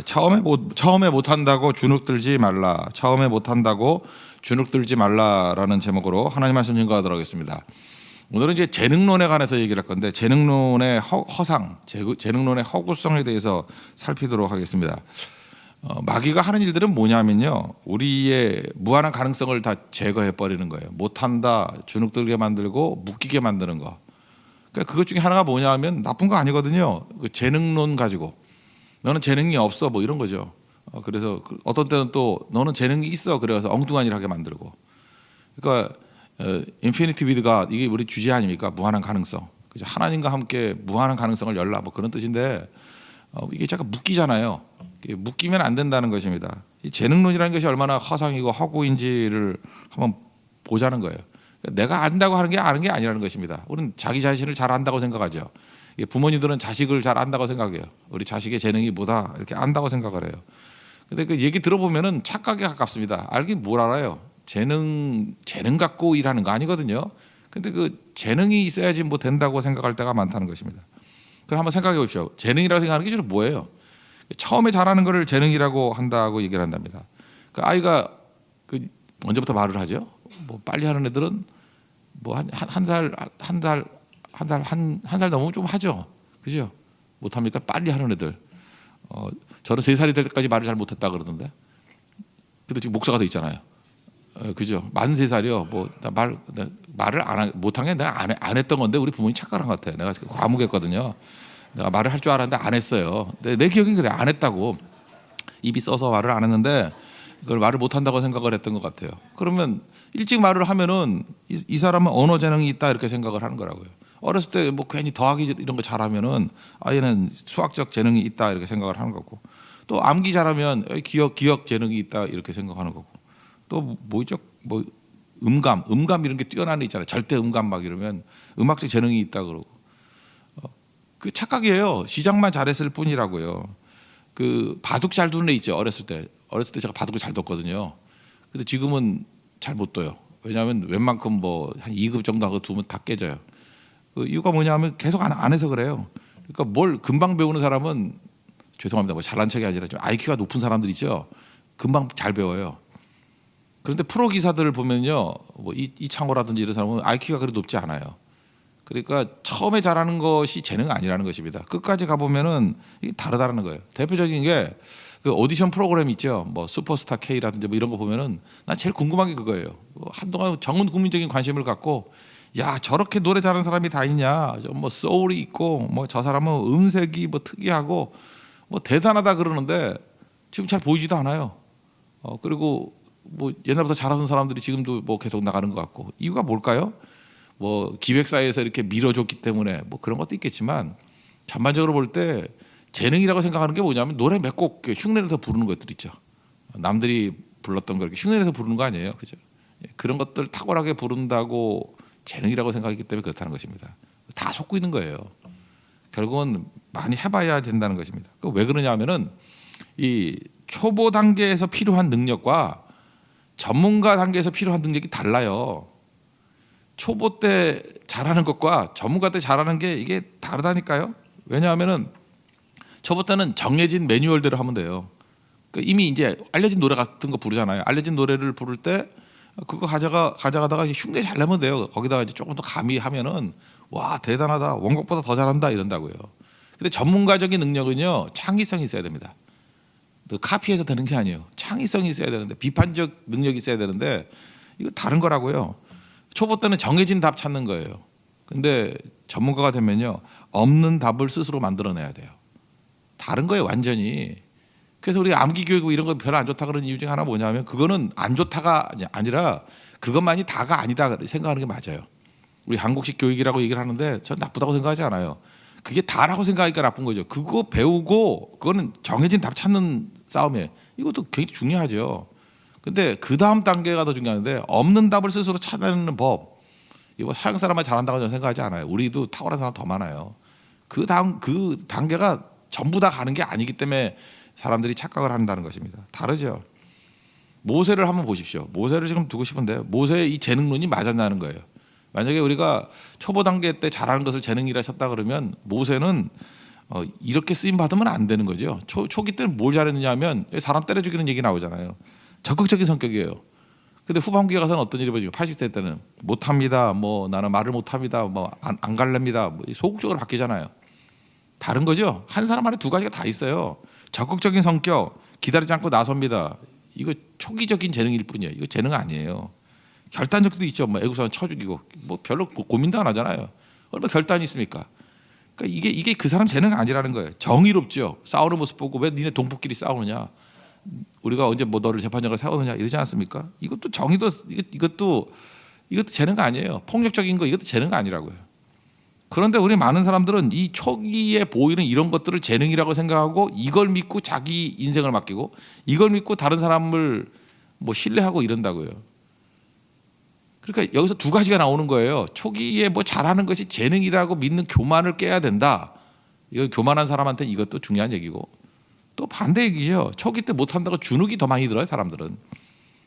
처음에 못한다고 주눅들지 말라. 처음에 못한다고 주눅들지 말라라는 제목으로 하나님 말씀 증거하도록 하겠습니다. 오늘은 이제 재능론에 관해서 얘기를 할 건데 재능론의 허상, 재능론의 허구성에 대해서 살피도록 하겠습니다. 마귀가 하는 일들은 뭐냐면요, 우리의 무한한 가능성을 다 제거해 버리는 거예요. 못한다, 주눅들게 만들고 묶이게 만드는 거. 그러니까 그것 중에 하나가 뭐냐면 나쁜 거 아니거든요. 그 재능론 가지고 너는 재능이 없어 뭐 이런 거죠. 그래서 어떤 때는 또 너는 재능이 있어 그래서 엉뚱한 일 하게 만들고. 그러니까 인피니티 위드가 이게 우리 주제 아닙니까? 무한한 가능성. 그죠? 하나님과 함께 무한한 가능성을 열라 뭐 그런 뜻인데 이게 잠깐 묶이잖아요. 묶이면 안 된다는 것입니다. 이 재능론이라는 것이 얼마나 허상이고 허구인지를 한번 보자는 거예요. 내가 안다고 하는 게 아는 게 아니라는 것입니다. 우리는 자기 자신을 잘 안다고 생각하죠. 부모님들은 자식을 잘 안다고 생각해요. 우리 자식의 재능이 뭐다 이렇게 안다고 생각을 해요. 근데 그 얘기 들어보면은 착각에 가깝습니다. 알긴 뭘 알아요. 재능 갖고 일하는 거 아니거든요. 근데 그 재능이 있어야지 뭐 된다고 생각할 때가 많다는 것입니다. 그럼 한번 생각해 보십시오. 재능이라고 생각하는 게 주로 뭐예요? 처음에 잘하는 거를 재능이라고 한다고 얘기를 한답니다. 그 아이가 언제부터 말을 하죠? 뭐 빨리 하는 애들은 뭐 한 살 넘으면 좀 하죠. 그죠? 못합니까? 빨리 하는 애들. 저는 3살이 될 때까지 말을 잘 못했다 그러던데. 근데 지금 목사가 돼 있잖아요. 그죠? 만 3살이요. 뭐 말을 못한 게 내가 안 했던 건데 우리 부모님 착각한 것 같아. 내가 과묵했거든요. 내가 말을 할 줄 알았는데 안 했어요. 내 기억엔 그래. 안 했다고. 입이 써서 말을 안 했는데 그걸 말을 못한다고 생각을 했던 것 같아요. 그러면 일찍 말을 하면은 이 사람은 언어 재능이 있다 이렇게 생각을 하는 거라고요. 어렸을 때 뭐 괜히 더하기 이런 거 잘하면은 아이는 수학적 재능이 있다 이렇게 생각을 하는 거고, 또 암기 잘하면 기억 재능이 있다 이렇게 생각하는 거고, 또 뭐 있죠? 뭐 음감 이런 게 뛰어난 애 있잖아요. 절대 음감 막 이러면 음악적 재능이 있다 그러고. 그 착각이에요. 시작만 잘했을 뿐이라고요. 그 바둑 잘 두는 애 있죠. 어렸을 때 제가 바둑을 잘 뒀거든요. 근데 지금은 잘 못 둬요. 왜냐하면 웬만큼 뭐 한 2급 정도 하고 두면 다 깨져요. 그 이유가 뭐냐면 계속 안 해서 그래요. 그러니까 뭘 금방 배우는 사람은, 죄송합니다, 뭐 잘난 척이 아니라 좀 IQ가 높은 사람들 있죠. 금방 잘 배워요. 그런데 프로 기사들을 보면요, 뭐 이창호라든지 이런 사람은 IQ가 그리 높지 않아요. 그러니까 처음에 잘하는 것이 재능 아니라는 것입니다. 끝까지 가보면은 이게 다르다는 거예요. 대표적인 게 그 오디션 프로그램 있죠. 뭐 슈퍼스타 K라든지 뭐 이런 거 보면은 난 제일 궁금한 게 그거예요. 한동안 전 국민적인 관심을 갖고, 야 저렇게 노래 잘하는 사람이 다 있냐, 뭐 소울이 있고 뭐 저 사람은 음색이 뭐 특이하고 뭐 대단하다 그러는데 지금 잘 보이지도 않아요. 그리고 뭐 옛날부터 잘하던 사람들이 지금도 뭐 계속 나가는 것 같고, 이유가 뭘까요? 뭐 기획사에서 이렇게 밀어줬기 때문에 뭐 그런 것도 있겠지만, 전반적으로 볼 때 재능이라고 생각하는 게 뭐냐면 노래 몇 곡 흉내내서 부르는 것들 있죠. 남들이 불렀던 걸 이렇게 흉내내서 부르는 거 아니에요, 그죠? 그런 것들 탁월하게 부른다고 재능이라고 생각하기 때문에 그렇다는 것입니다. 다 속고 있는 거예요. 결국은 많이 해봐야 된다는 것입니다. 왜 그러냐면은 이 초보 단계에서 필요한 능력과 전문가 단계에서 필요한 능력이 달라요. 초보 때 잘하는 것과 전문가 때 잘하는 게 이게 다르다니까요. 왜냐하면은 초보 때는 정해진 매뉴얼대로 하면 돼요. 그러니까 이미 이제 알려진 노래 같은 거 부르잖아요. 알려진 노래를 부를 때 그거 가져가다가 흉내 잘 내면 돼요. 거기다가 이제 조금 더 가미하면은 와 대단하다, 원곡보다 더 잘한다 이런다고요. 근데 전문가적인 능력은요, 창의성이 있어야 됩니다. 카피해서 되는 게 아니에요. 창의성이 있어야 되는데, 비판적 능력이 있어야 되는데, 이거 다른 거라고요. 초보 때는 정해진 답 찾는 거예요. 근데 전문가가 되면요, 없는 답을 스스로 만들어내야 돼요. 다른 거예요, 완전히. 그래서 우리 암기 교육 이런 거 별로 안 좋다 그런 이유 중에 하나 뭐냐면, 그거는 안 좋다가 아니라 그것만이 다가 아니다 생각하는 게 맞아요. 우리 한국식 교육이라고 얘기를 하는데 전 나쁘다고 생각하지 않아요. 그게 다라고 생각하니까 나쁜 거죠. 그거 배우고 그거는 정해진 답 찾는 싸움이에요. 이것도 굉장히 중요하죠. 근데 그 다음 단계가 더 중요한데, 없는 답을 스스로 찾아내는 법, 이거 서양 사람만 잘한다고 저는 생각하지 않아요. 우리도 탁월한 사람 더 많아요. 그 단계가 전부 다 가는 게 아니기 때문에 사람들이 착각을 한다는 것입니다. 다르죠. 모세를 한번 보십시오. 모세를 지금 두고 싶은데 모세의 이 재능론이 맞았냐는 거예요. 만약에 우리가 초보 단계 때 잘하는 것을 재능이라 쳤다 그러면 모세는 이렇게 쓰임 받으면 안 되는 거죠. 초기 때는 뭘 잘했느냐면 사람 때려 죽이는 얘기 나오잖아요. 적극적인 성격이에요. 근데 후반기에 가서는 어떤 일이 벌어지고 80대 때는 못합니다. 뭐 나는 말을 못합니다. 뭐 안 갈랍니다. 뭐 소극적으로 바뀌잖아요. 다른 거죠. 한 사람 안에 두 가지가 다 있어요. 적극적인 성격, 기다리지 않고 나섭니다. 이거 초기적인 재능일 뿐이에요. 이거 재능 아니에요. 결단력도 있죠. 뭐 애국사는 쳐 죽이고 뭐 별로 고민도 안 하잖아요. 얼마나 결단이 있습니까? 그러니까 이게 그 사람 재능 아니라는 거예요. 정의롭죠. 싸우는 모습 보고 왜 니네 동포끼리 싸우느냐? 우리가 언제 뭐 너를 재판장을 세우느냐 이러지 않습니까? 이것도 정의도 이것도 재능 아니에요. 폭력적인 거 이것도 재능 아니라고요. 그런데 우리 많은 사람들은 이 초기에 보이는 이런 것들을 재능이라고 생각하고 이걸 믿고 자기 인생을 맡기고 이걸 믿고 다른 사람을 뭐 신뢰하고 이런다고요. 그러니까 여기서 두 가지가 나오는 거예요. 초기에 뭐 잘하는 것이 재능이라고 믿는 교만을 깨야 된다. 이건 교만한 사람한테 이것도 중요한 얘기고 또 반대 얘기죠. 초기 때 못한다고 주눅이 더 많이 들어요. 사람들은.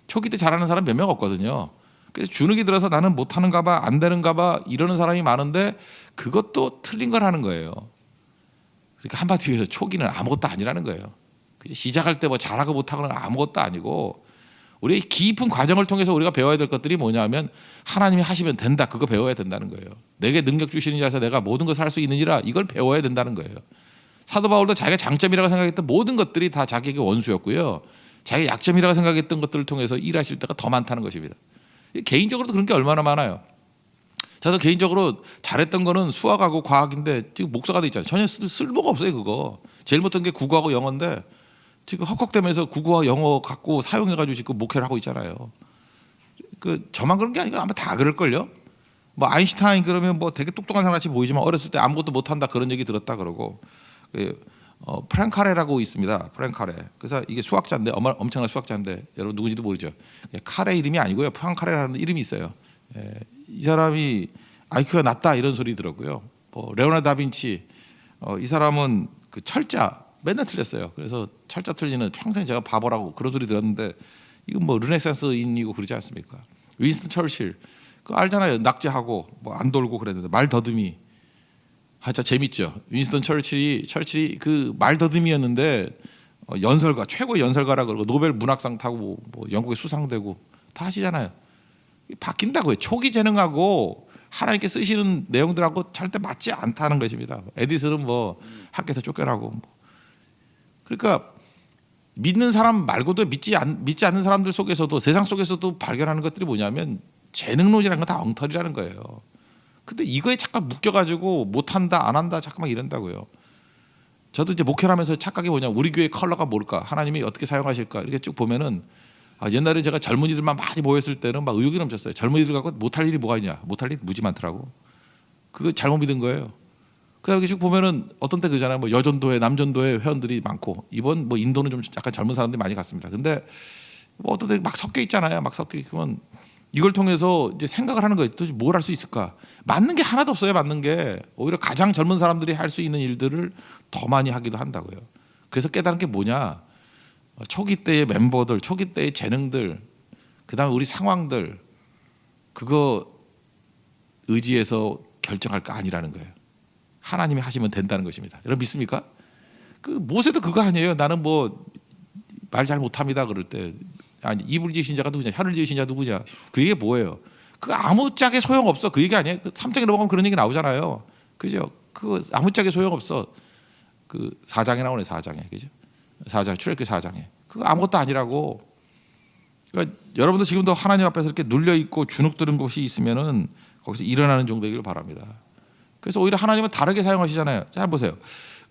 초기 때 잘하는 사람 몇 명 없거든요. 그래서 주눅이 들어서 나는 못하는가 봐 안 되는가 봐 이러는 사람이 많은데 그것도 틀린 거라는 거예요. 그러니까 한마디로 해서 초기는 아무것도 아니라는 거예요. 시작할 때 뭐 잘하고 못하고는 아무것도 아니고 우리의 깊은 과정을 통해서 우리가 배워야 될 것들이 뭐냐면 하나님이 하시면 된다. 그거 배워야 된다는 거예요. 내게 능력 주시는 자에서 내가 모든 것을 할 수 있느니라 이걸 배워야 된다는 거예요. 사도 바울도 자기가 장점이라고 생각했던 모든 것들이 다 자기에게 원수였고요. 자기 약점이라고 생각했던 것들을 통해서 일하실 때가 더 많다는 것입니다. 개인적으로도 그런 게 얼마나 많아요. 저도 개인적으로 잘했던 거는 수학하고 과학인데 지금 목사가 돼 있잖아요. 전혀 쓸모가 없어요. 그거 제일 못한 게 국어하고 영어인데 지금 헉헉대면서 국어와 영어 갖고 사용해가지고 지금 목회를 하고 있잖아요. 그 저만 그런 게 아니고 아마 다 그럴걸요. 뭐 아인슈타인 그러면 뭐 되게 똑똑한 사람 같이 보이지만 어렸을 때 아무것도 못한다 그런 얘기 들었다 그러고 프랭카레라고 있습니다. 프랭카레. 그래서 이게 수학자인데 엄청난 수학자인데 여러분 누군지도 모르죠. 카레 이름이 아니고요. 프랭카레라는 이름이 있어요. 이 사람이 IQ가 낮다 이런 소리 들었고요. 뭐 레오나르도 다빈치 이 사람은 그 철자 맨날 틀렸어요. 그래서 철자 틀리는 평생 제가 바보라고 그런 소리 들었는데 이건 뭐 르네상스인이고 그러지 않습니까? 윈스턴 처칠 그 알잖아요. 낙제하고 뭐 안 돌고 그랬는데 말 더듬이 진짜 재밌죠. 윈스턴 처칠이 그 말 더듬이였는데 연설가 최고의 연설가라 그러고 노벨 문학상 타고 뭐 영국에 수상되고 다 하시잖아요. 바뀐다고요. 초기 재능하고 하나님께 쓰시는 내용들하고 절대 맞지 않다는 것입니다. 에디슨은 뭐 학교에서 쫓겨나고 그러니까 믿는 사람 말고도 믿지 않는 사람들 속에서도 세상 속에서도 발견하는 것들이 뭐냐면 재능론이라는 건 다 엉터리라는 거예요. 근데 이거에 잠깐 묶여가지고 못한다 안 한다 잠깐만 이런다고요. 저도 이제 목회를 하면서 착각이 뭐냐 우리 교회 컬러가 뭘까 하나님이 어떻게 사용하실까 이렇게 쭉 보면은 옛날에 제가 젊은이들만 많이 모였을 때는 막 의욕이 넘쳤어요. 젊은이들 갖고 못할 일이 뭐가 있냐 못할 일이 무지 많더라고. 그거 잘못 믿은 거예요. 그다음에 쭉 보면은 어떤 때 그러잖아요. 뭐 여전도회 남전도회 회원들이 많고 이번 뭐 인도는 좀 약간 젊은 사람들이 많이 갔습니다. 근데 뭐 어떤 때 막 섞여 있잖아요. 막 섞여 있으면 이걸 통해서 이제 생각을 하는 거예요. 도대체 뭘 할 수 있을까? 맞는 게 하나도 없어요. 맞는 게 오히려 가장 젊은 사람들이 할 수 있는 일들을 더 많이 하기도 한다고요. 그래서 깨달은 게 뭐냐? 초기 때의 멤버들, 초기 때의 재능들, 그다음에 우리 상황들 그거 의지해서 결정할 거 아니라는 거예요. 하나님이 하시면 된다는 것입니다. 여러분 믿습니까? 그 모세도 그거 아니에요. 나는 뭐 말 잘 못합니다. 그럴 때 아니 입을 지으신 자가 누구냐, 혀를 지으신 자가 누구냐. 그 얘기 뭐예요? 그 아무짝에 소용 없어. 그 얘기 아니에요. 그 3장에 넘어가면 그런 얘기 나오잖아요. 그죠? 그 아무짝에 소용 없어. 그 4장에 나오네 4장에 그죠? 4장 출애굽기 4장에 그거 아무것도 아니라고. 그러니까 여러분도 지금도 하나님 앞에서 이렇게 눌려 있고 주눅 드는 곳이 있으면은 거기서 일어나는 정도이길 바랍니다. 그래서 오히려 하나님은 다르게 사용하시잖아요. 잘 보세요.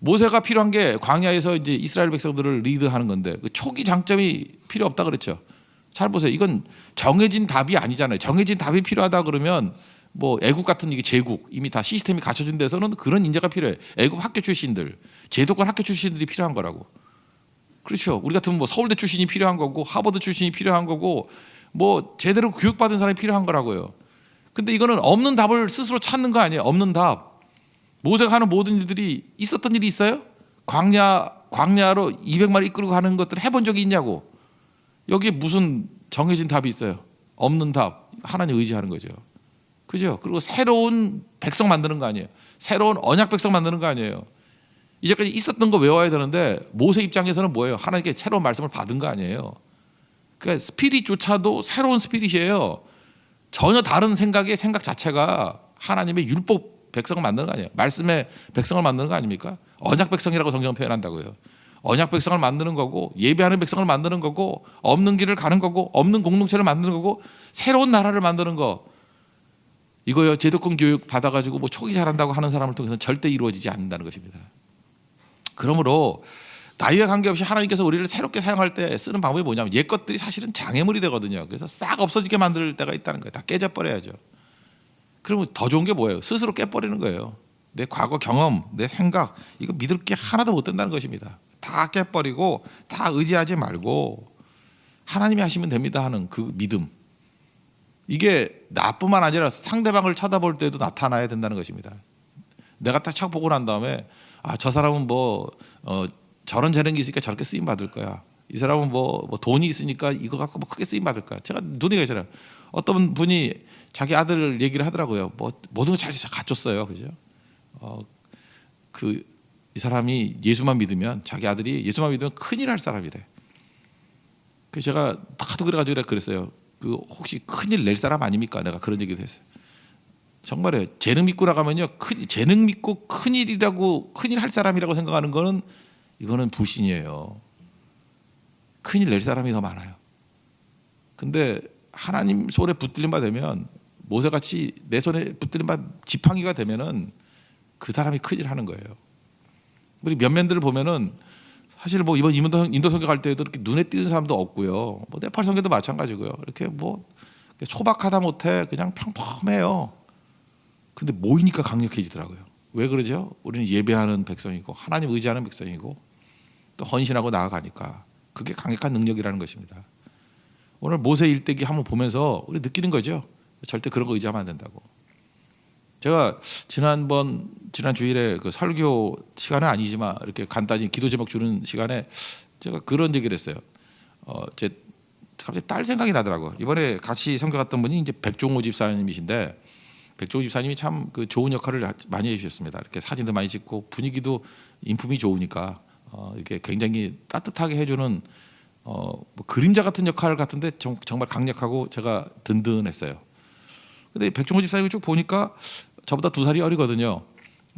모세가 필요한 게 광야에서 이제 이스라엘 백성들을 리드하는 건데 그 초기 장점이 필요 없다 그랬죠. 잘 보세요. 이건 정해진 답이 아니잖아요. 정해진 답이 필요하다 그러면 뭐 애국 같은 이게 제국 이미 다 시스템이 갖춰진 데서는 그런 인재가 필요해. 애국 학교 출신들, 제도권 학교 출신들이 필요한 거라고. 그렇죠. 우리 같은 뭐 서울대 출신이 필요한 거고 하버드 출신이 필요한 거고 뭐 제대로 교육받은 사람이 필요한 거라고요. 근데 이거는 없는 답을 스스로 찾는 거 아니에요. 없는 답. 모세가 하는 모든 일들이 있었던 일이 있어요? 광야로 200마리 이끌고 가는 것들을 해본 적이 있냐고. 여기에 무슨 정해진 답이 있어요? 없는 답. 하나님 의지하는 거죠. 그죠? 그리고 새로운 백성 만드는 거 아니에요. 새로운 언약 백성 만드는 거 아니에요. 이제까지 있었던 거 외워야 되는데 모세 입장에서는 뭐예요? 하나님께 새로운 말씀을 받은 거 아니에요. 그러니까 스피릿조차도 새로운 스피릿이에요. 전혀 다른 생각 자체가 하나님의 율법 백성을 만드는 거 아니에요. 말씀의 백성을 만드는 거 아닙니까? 언약 백성이라고 성경 표현한다고요. 언약 백성을 만드는 거고 예배하는 백성을 만드는 거고 없는 길을 가는 거고 없는 공동체를 만드는 거고 새로운 나라를 만드는 거. 이거요, 제도권 교육 받아가지고 뭐 초기 잘한다고 하는 사람을 통해서 절대 이루어지지 않는다는 것입니다. 그러므로 나이와 관계없이 하나님께서 우리를 새롭게 사용할 때 쓰는 방법이 뭐냐면 옛 것들이 사실은 장애물이 되거든요. 그래서 싹 없어지게 만들 때가 있다는 거예요. 다 깨져버려야죠. 그러면 더 좋은 게 뭐예요? 스스로 깨버리는 거예요. 내 과거 경험, 내 생각, 이거 믿을 게 하나도 못 된다는 것입니다. 다 깨버리고 다 의지하지 말고 하나님이 하시면 됩니다 하는 그 믿음. 이게 나뿐만 아니라 상대방을 쳐다볼 때도 나타나야 된다는 것입니다. 내가 딱 착 보고 난 다음에 저 사람은 저런 재능이 있으니까 저렇게 쓰임 받을 거야. 이 사람은 뭐 돈이 있으니까 이거 갖고 뭐 크게 쓰임 받을 거야. 제가 눈에 계시잖아요. 어떤 분이 자기 아들 얘기를 하더라고요. 뭐 모든 걸 잘 갖췄어요, 그죠? 이 사람이 예수만 믿으면 자기 아들이 예수만 믿으면 큰일 할 사람이래. 그 제가 하도 그래가지고 그랬어요. 그 혹시 큰일 낼 사람 아닙니까? 내가 그런 얘기도 했어요. 정말요. 재능 믿고 나가면요, 재능 믿고 큰일 할 사람이라고 생각하는 거는 이거는 불신이에요. 큰일 낼 사람이 더 많아요. 근데 하나님 손에 붙들린 바 되면 모세같이 내 손에 붙들린 바 지팡이가 되면은 그 사람이 큰일 하는 거예요. 우리 면면들을 보면은 사실 뭐 이번 인도 선교 갈 때에도 이렇게 눈에 띄는 사람도 없고요. 뭐 네팔 선교도 마찬가지고요. 이렇게 뭐 소박하다 못해 그냥 평범해요. 근데 모이니까 강력해지더라고요. 왜 그러죠? 우리는 예배하는 백성이고 하나님 의지하는 백성이고 또 헌신하고 나아가니까 그게 강력한 능력이라는 것입니다. 오늘 모세 일대기 한번 보면서 우리 느끼는 거죠. 절대 그런 거 의지하면 안 된다고. 제가 지난 주일에 그 설교 시간은 아니지만 이렇게 간단히 기도 제목 주는 시간에 제가 그런 얘기를 했어요. 제 갑자기 딸 생각이 나더라고요. 이번에 같이 선교 갔던 분이 이제 백종호 집사님이신데 백종호 집사님이 참 그 좋은 역할을 많이 해주셨습니다. 이렇게 사진도 많이 찍고 분위기도 인품이 좋으니까 이렇게 굉장히 따뜻하게 해주는 뭐 그림자 같은 역할 같은데 정말 강력하고 제가 든든했어요. 근데 백종호 집사님을 쭉 보니까 저보다 2살이 어리거든요.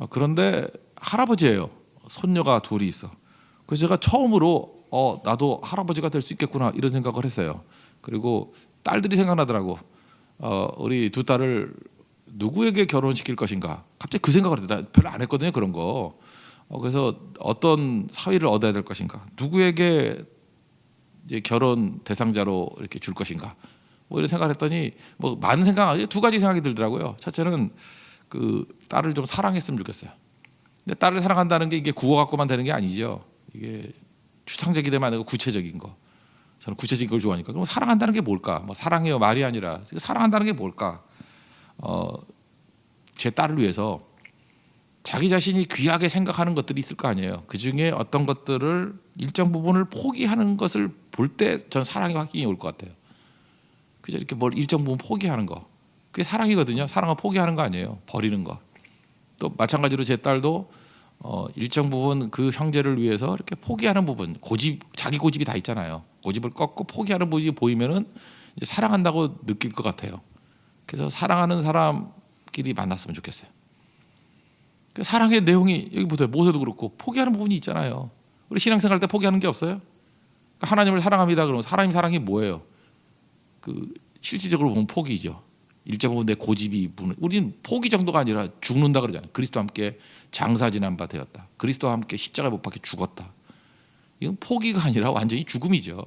그런데 할아버지예요. 손녀가 둘이 있어. 그래서 제가 처음으로 나도 할아버지가 될 수 있겠구나 이런 생각을 했어요. 그리고 딸들이 생각나더라고. 우리 2 딸을 누구에게 결혼시킬 것인가. 갑자기 그 생각을 했다. 별로 안 했거든요, 그런 거. 그래서 어떤 사위를 얻어야 될 것인가. 누구에게 이제 결혼 대상자로 이렇게 줄 것인가. 뭐 이런 생각을 했더니 뭐 많은 생각, 2가지 생각이 들더라고요. 첫째는 그 딸을 좀 사랑했으면 좋겠어요. 근데 딸을 사랑한다는 게 이게 국어 갖고만 되는 게 아니죠. 이게 추상적이 되면 안 되고 구체적인 거. 저는 구체적인 걸 좋아하니까. 그럼 사랑한다는 게 뭘까? 뭐 사랑해요 말이 아니라 사랑한다는 게 뭘까? 제 딸을 위해서 자기 자신이 귀하게 생각하는 것들이 있을 거 아니에요. 그 중에 어떤 것들을 일정 부분을 포기하는 것을 볼 때 전 사랑의 확신이 올 것 같아요. 그죠? 이렇게 뭘 일정 부분 포기하는 거. 그게 사랑이거든요. 사랑은 포기하는 거 아니에요. 버리는 거. 또 마찬가지로 제 딸도 일정 부분 그 형제를 위해서 이렇게 포기하는 부분, 자기 고집이 다 있잖아요. 고집을 꺾고 포기하는 부분이 보이면은 이제 사랑한다고 느낄 것 같아요. 그래서 사랑하는 사람끼리 만났으면 좋겠어요. 그 사랑의 내용이 여기 보세요. 모세도 그렇고 포기하는 부분이 있잖아요. 우리 신앙생활 때 포기하는 게 없어요? 그러니까 하나님을 사랑합니다. 그러면 하나님 사랑이 뭐예요? 그 실질적으로 보면 포기죠. 일정 부분 내 고집이 우리는 포기 정도가 아니라 죽는다 그러잖아요. 그리스도와 함께 장사 지난 바 되었다. 그리스도와 함께 십자가에 못 박혀 죽었다. 이건 포기가 아니라 완전히 죽음이죠.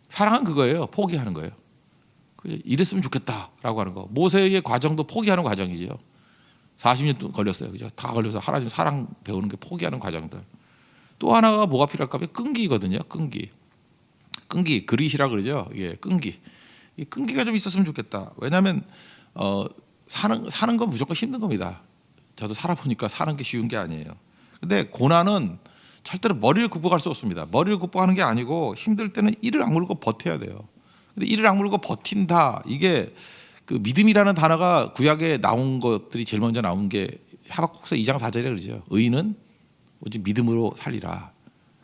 사랑은 그거예요. 포기하는 거예요. 이랬으면 좋겠다라고 하는 거. 모세의 과정도 포기하는 과정이죠. 40년 동안 걸렸어요. 그죠? 다 걸려서 하나님 사랑 배우는 게 포기하는 과정들. 또 하나가 뭐가 필요할까 하면 끈기거든요. 끈기 그릿이라 그러죠. 예, 끈기. 이 끈기가 좀 있었으면 좋겠다. 왜냐하면 사는 건 무조건 힘든 겁니다. 저도 살아보니까 사는 게 쉬운 게 아니에요. 근데 고난은 절대로 머리를 극복할 수 없습니다. 머리를 극복하는 게 아니고 힘들 때는 이를 악물고 버텨야 돼요. 근데 이를 악물고 버틴다. 이게 그 믿음이라는 단어가 구약에 나온 것들이 제일 먼저 나온 게 하박국서 2장 4절에 그러죠. 의인은 오직 믿음으로 살리라.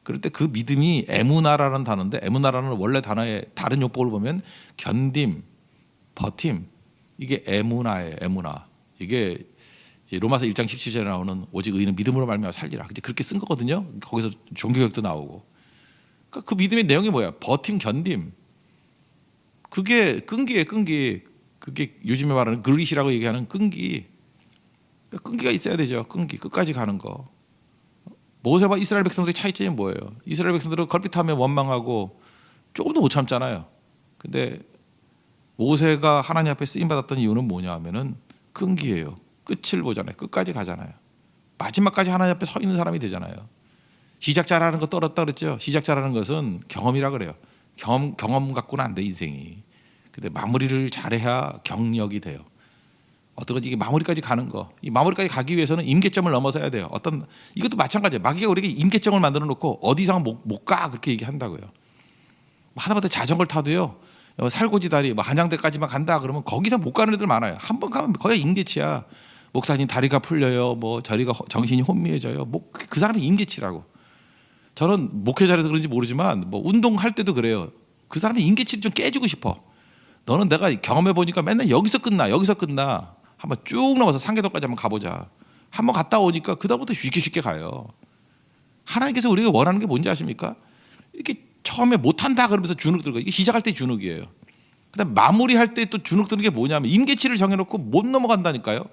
그럴 때 그 믿음이 에무나라는 단어인데 에무나라는 원래 단어의 다른 용법을 보면 견딤, 버팀 이게 에무나예요. 에무나. 이게 로마서 1장 17절에 나오는 오직 의인은 믿음으로 말미암아 살리라. 이제 그렇게 쓴 거거든요. 거기서 종교개혁도 나오고. 그러니까 그 믿음의 내용이 뭐야? 버팀, 견딤. 그게 끈기예요. 끈기. 그게 요즘에 말하는 그릿이라고 얘기하는 끈기. 그러니까 끈기가 있어야 되죠. 끈기. 끝까지 가는 거. 모세와 이스라엘 백성들의 차이점이 뭐예요? 이스라엘 백성들은 걸핏하면 원망하고 조금도 못 참잖아요. 근데 모세가 하나님 앞에 쓰임 받았던 이유는 뭐냐 하면은 끈기예요. 끝을 보잖아요. 끝까지 가잖아요. 마지막까지 하나님 앞에 서 있는 사람이 되잖아요. 시작자라는 거 떨었다 그랬죠. 시작자라는 것은 경험이라 그래요. 경험 갖고는 안 돼 인생이. 근데 마무리를 잘해야 경력이 돼요. 어떤 건 이게 마무리까지 가는 거. 이 마무리까지 가기 위해서는 임계점을 넘어서야 돼요. 이것도 마찬가지예요. 마귀가 우리에게 임계점을 만들어 놓고 어디 이상 못 가 그렇게 얘기한다고요. 하다못해 자전거를 타도요. 살고지 다리 한양대까지만 간다 그러면 거기서 못 가는 애들 많아요. 한 번 가면 거의 임계치야. 목사님 다리가 풀려요. 뭐 저리가 정신이 혼미해져요. 뭐 그 사람이 임계치라고. 저는 목회자라서 그런지 모르지만 뭐 운동할 때도 그래요. 그 사람의 임계치를 좀 깨주고 싶어. 너는 내가 경험해 보니까 맨날 여기서 끝나. 한번 쭉 넘어서 상계도까지 한번 가보자. 한번 갔다 오니까 그다음부터 쉽게 가요. 하나님께서 우리가 원하는 게 뭔지 아십니까? 이렇게 처음에 못한다 그러면서 주눅 들고 이게 시작할 때 주눅이에요. 그다음 마무리할 때 또 주눅 드는 게 뭐냐면 임계치를 정해놓고 못 넘어간다니까요.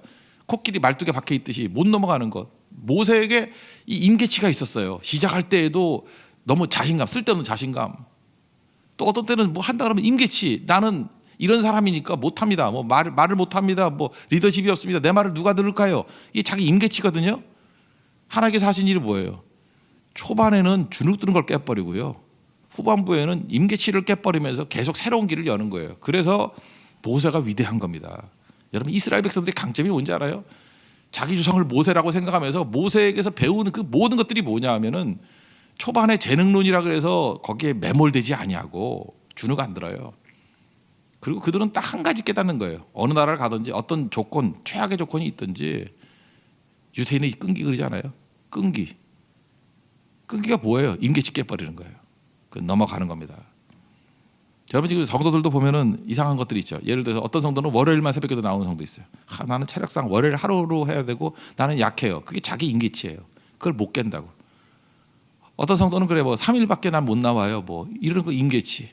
코끼리 말뚝에 박혀 있듯이 못 넘어가는 것. 모세에게 이 임계치가 있었어요. 시작할 때에도 너무 자신감, 쓸데없는 자신감. 또 어떤 때는 뭐 한다 그러면 임계치. 나는 이런 사람이니까 못합니다. 뭐 말을 못합니다. 뭐 리더십이 없습니다. 내 말을 누가 들을까요? 이게 자기 임계치거든요. 하나님께서 하신 일이 뭐예요? 초반에는 주눅 드는 걸 깨버리고요. 후반부에는 임계치를 깨버리면서 계속 새로운 길을 여는 거예요. 그래서 모세가 위대한 겁니다. 여러분 이스라엘 백성들의 강점이 뭔지 알아요? 자기 조상을 모세라고 생각하면서 모세에게서 배우는 그 모든 것들이 뭐냐 하면은 초반에 재능론이라 그래서 거기에 매몰되지 아니하고 주눅 안 들어요. 그리고 그들은 딱 한 가지 깨닫는 거예요. 어느 나라를 가든지 어떤 조건, 최악의 조건이 있든지 유태인의 끈기 그러잖아요. 끈기가 뭐예요? 임계치 깨버리는 거예요. 그 넘어가는 겁니다. 여러분 지금 성도들도 보면은 이상한 것들이 있죠. 예를 들어서 어떤 성도는 월요일만 새벽에도 나오는 성도 있어요. 나는 체력상 월요일 하루로 해야 되고 나는 약해요. 그게 자기 임계치예요. 그걸 못 깬다고. 어떤 성도는 그래 뭐 3일밖에 난 못 나와요. 뭐 이런 거 임계치.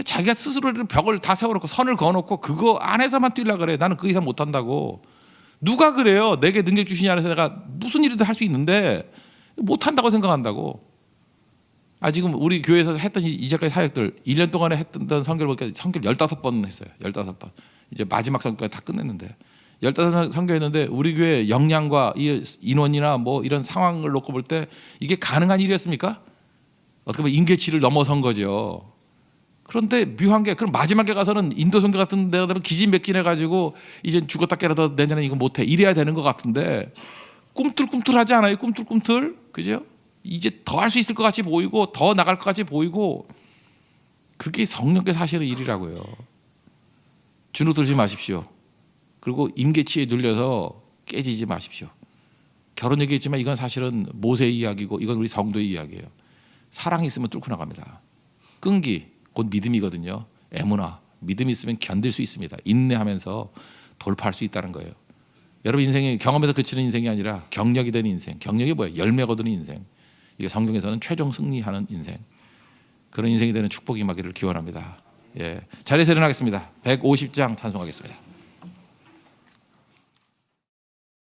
자기가 스스로를 벽을 다 세워놓고 선을 그어놓고 그거 안에서만 뛰려고 그래. 나는 그 이상 못한다고. 누가 그래요? 내게 능력 주시니 안에서 내가 무슨 일이든 할 수 있는데 못한다고 생각한다고. 지금 우리 교회에서 했던 이제까지 사역들 1년 동안에 했던 선교를 보니까 선교를 15번 했어요. 15번. 이제 마지막 선교까지 다 끝냈는데 15번 선교했는데 우리 교회 역량과 이 인원이나 뭐 이런 상황을 놓고 볼 때 이게 가능한 일이었습니까? 어떻게 보면 임계치를 넘어선 거죠. 그런데 묘한 게 그럼 마지막에 가서는 인도 선교 같은 데가 되면 기진맥진해 가지고 이제 죽었다 깨라도 내년에 이거 못해 이래야 되는 것 같은데 꿈틀꿈틀하지 않아요? 꿈틀꿈틀 그죠? 이제 더 할 수 있을 것 같이 보이고 더 나갈 것 같이 보이고 그게 성령께서 하시는 일이라고요. 주눅 들지 마십시오. 그리고 임계치에 눌려서 깨지지 마십시오. 결혼 얘기했지만 이건 사실은 모세의 이야기고 이건 우리 성도의 이야기예요. 사랑이 있으면 뚫고 나갑니다. 끈기 곧 믿음이거든요. 에무나 믿음이 있으면 견딜 수 있습니다. 인내하면서 돌파할 수 있다는 거예요. 여러분 인생이 경험에서 그치는 인생이 아니라 경력이 되는 인생. 경력이 뭐예요? 열매 거두는 인생. 이게 성경에서는 최종 승리하는 인생. 그런 인생이 되는 축복이 임하기를 기원합니다. 예, 자리에서 일어나겠습니다. 150장 찬송하겠습니다.